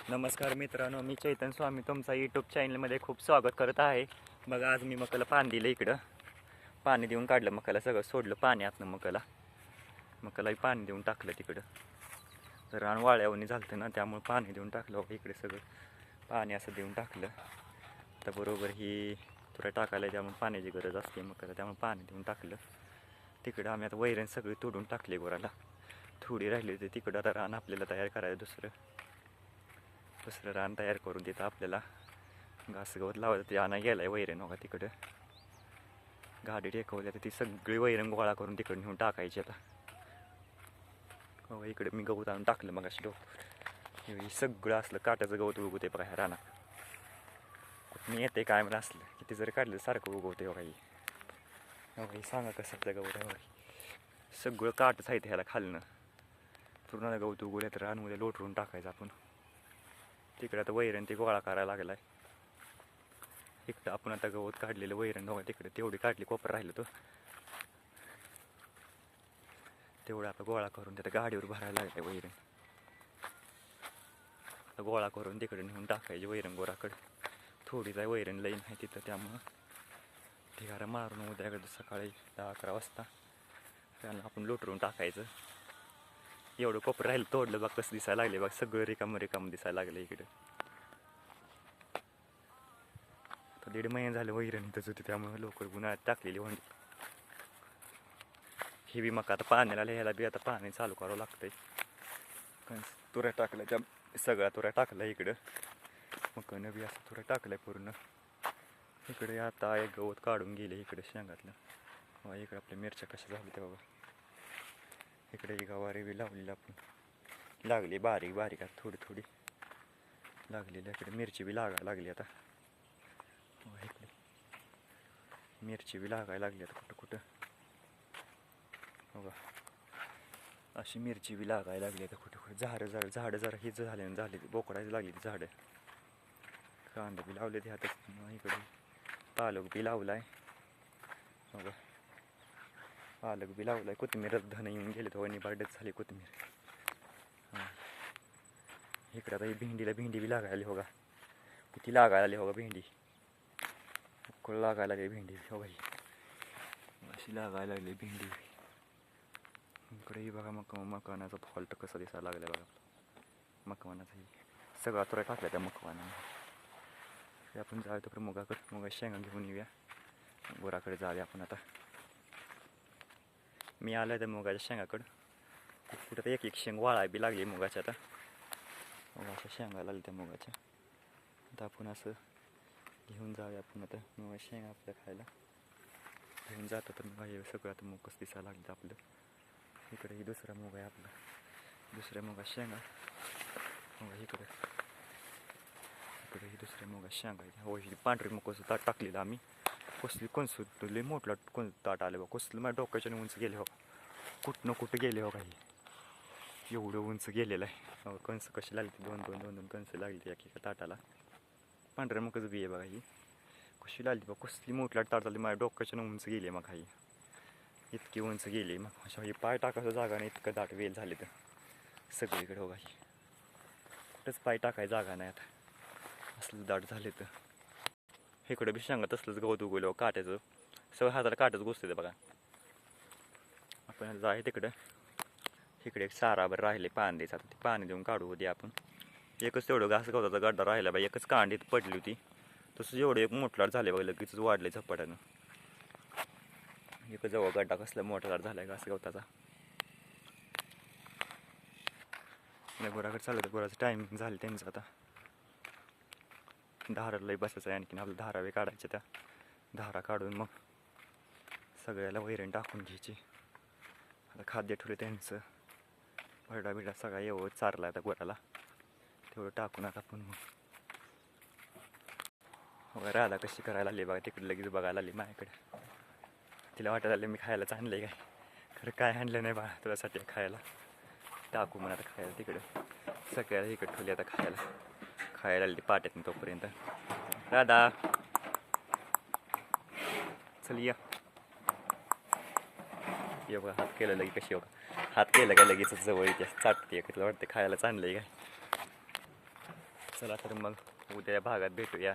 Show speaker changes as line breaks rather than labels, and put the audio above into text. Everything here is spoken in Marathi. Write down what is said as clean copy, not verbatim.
नमस्कार मित्रांनो, मी चैतन स्वामी तुमचा यूट्यूब चॅनलमध्ये खूप स्वागत करत आहे. बघा, आज मी मकाला पाणी दिलं, इकडं पाणी देऊन काढलं, मकाला सगळं सोडलं पाणी आतनं, मकालाही पाणी देऊन टाकलं. तिकडं तर रान वाळ्यावणी झालं ना, त्यामुळे पाणी देऊन टाकलं. इकडे सगळं पाणी असं देऊन टाकलं. तर बरोबर ही तुरा टाकायला त्यामुळे पाण्याची गरज असते मकाला, त्यामुळे पाणी देऊन टाकलं. तिकडं आम्ही आता वैरण सगळी तोडून टाकली. गोराला थोडी राहिली होती, तिकडं आता रान आपल्याला तयार करायचं. दुसरं रान तयार करून देतं आपल्याला. घास गवत लावायचं ते आणा गेलाय वैरण. बघा तिकडं गाडी टेकवली, तर ती सगळी वैरण गोळा करून तिकडं नेऊन टाकायची. आता इकडे मी गवत आणून टाकलं मग अशी डोकं. सगळं असलं काट्याचं गवत उगवते बघा ह्या रानात. मी येते काय म्हणून असलं किती जरी काढलं सारखं उगवते बघा. ही सांगा कसं आपलं गवत आहे बघा. सगळं काटच आहे ह्याला खालनं. पूर्ण गवत उगवले तर रानमध्ये लोटरून टाकायचं आपण. तिकडे आता वैरण ते गोळा करायला लागला आहे. इकडं आपण आता गवत काढलेलं वैरण बघा, तिकडे तेवढी काढली, कोपर राहिलं तो तेवढं आता गोळा करून त्यात गाडीवर भरायला लागलं वैरण. गोळा करून तिकडे नेऊन टाकायची वैरण गोराकडे. थोडी जाय वैरण लईन आहे तिथं, त्यामुळं ढिगारा मारून उद्याकडे सकाळी 10-11 वाजता त्याला आपण लोटरून टाकायचं. एवढं कोपर राहिलं तोडलं बघ कसं दिसायला लागले बघ. सगळं रिकामं दिसायला लागलं इकडं. तर 1.5 महिने झालं वैरण इथंच होती, त्यामुळे लवकर उन्हाळ्यात टाकलेली वंडी. ही बी मका आता पाण्याला लिहायला बी आता पाणी चालू करावं लागतंय. कारण तुऱ्या टाकल्या, त्या सगळ्या तुऱ्या टाकल्या इकडं. मकानं बी असं तुऱ्या टाकल्या पूर्ण. इकडे आता एक गवत काढून गेले इकडे शेंगातलं. इकडे आपल्या मिरच्या कशा झाल्या ते बघा. इकडे गवारी बी लावलेली आपण, लागली बारीक बारीक आता थोडी लागलेली. इकडे मिरची बी लागायला लागली आता. इकडे मिरची बी लागायला लागली आता कुठं बघा. अशी मिरची बी लागायला लागली आता कुठं. झाडं जरा हीच झाली बोकडायला लागली ती झाडं. कांदा बी लावले ते आता. इकडे पालक बी लावलाय बघा. पालक बी लावलाय. कोथिंबीर धन येऊन गेले तर वणी बारडच झाली कोथिंबीर. इकडे आता ही भेंडी बी लागायला बघा. किती लागायला आली बघा भेंडी. उकळ लागायला लागली भेंडी बघा. ही अशी लागायला लागली भेंडी. इकडेही बघा मकवानाचा फॉल्ट कसा दिसायला लागला बघा. मकवानाचा सगळा तुरा टाकला त्या मकवानाने. आपण जाऊया तर मुगा शेंगा घेऊन येऊया. गोराकडे जाऊया आपण आता. मी आलो आहे त्या मुगाच्या शेंगाकडं. कुठं तर एक शेंग वाळाय बी लागली मुगाच्या. आता अशा शेंगा लागली त्या मुगाच्या. आता आपण असं घेऊन जाऊया आपण आता मुगा शेंगा आपल्या खायला घेऊन जातो. तर मग हे सगळं आता मुग कसं दिसायला लागलं आपलं. इकडे ही दुसरा मुग आहे आपला. दुसऱ्या मुगा शेंगा इकडे ही दुसऱ्या मुगा शेंगा आहे. ही पांढरी मुग कसं ताट टाकलेलं आम्ही. कसली लई मोठला ताट आले बघ. कसलं माझ्या डोक्याच्या उंच गेले हो. कुठं गेले हो काही. एवढं उंच गेलेलं आहे. कंस कशी लागली, दोन कंस लागली एका ताटाला. पांढऱ्या मुगाचं बी आहे बघा. ही कशी लागली बघ. कसली मोठला ताट झाली, माझ्या डोक्याच्या उंच गेली. मग काही इतकी उंच गेली. मग अशा ही पाय टाकायचं जागा नाही, इतकं दाट वेल झाले तर सगळीकडे बघा. ही कुठंच पाय टाकायची जागा नाही आता, असलं दाट झाले तर. इकडं बी शेंगा तसलंच गवत उगवलं काट्याचं. सगळं हाताला काटच घुसते बघा. आपण जाय तिकडं. इकडे एक साराभर राहिले पाणी द्यायचं. आता ते पाणी देऊन काढू दे आपण. एकच तेवढं घास गवताचा गड्डा राहिला बा. एकच कांडीत पडली होती. तसं एवढं एक मोठलाट झाले बघा. लगेच वाढले झपाट्यानं. एक जवळ गड्डा कसला मोठा झालाय घास गवताचा. गोराकडे चाललं तर गोराचं टायमिंग झालं त्यांचं आता. धाराला लई बसायचं आहे. आणखीन आपल्या धारावे काढायच्या. त्या धारा काढून मग सगळ्याला वैरण टाकून घ्यायची. आता खाद्य ठेवले त्यांचं. भरडा सगळा एवढं चारला आता गोराला. तेवढं टाकून आता आपण मग राधा कशी करायला आली बघा. तिकडे लगेच बघायला आली माझ्याकडे. तिला वाटायला आलं मी खायलाच आणलं काय. खरं काय आणलं नाही बा तुझ्यासाठी खायला. टाकू म्हणून आता खायला तिकडे. सगळ्याला इकडे ठेवली आता खायला आली पाट्यातून तोपर्यंत. राधा चल या. ये बघा हात केलं लगे कशी बघा. हात केलं काय लगेच जवळ येते चाटते. तिला वाटते खायला चांगलं आहे काय. चला तर मग उद्या या भागात भेटूया.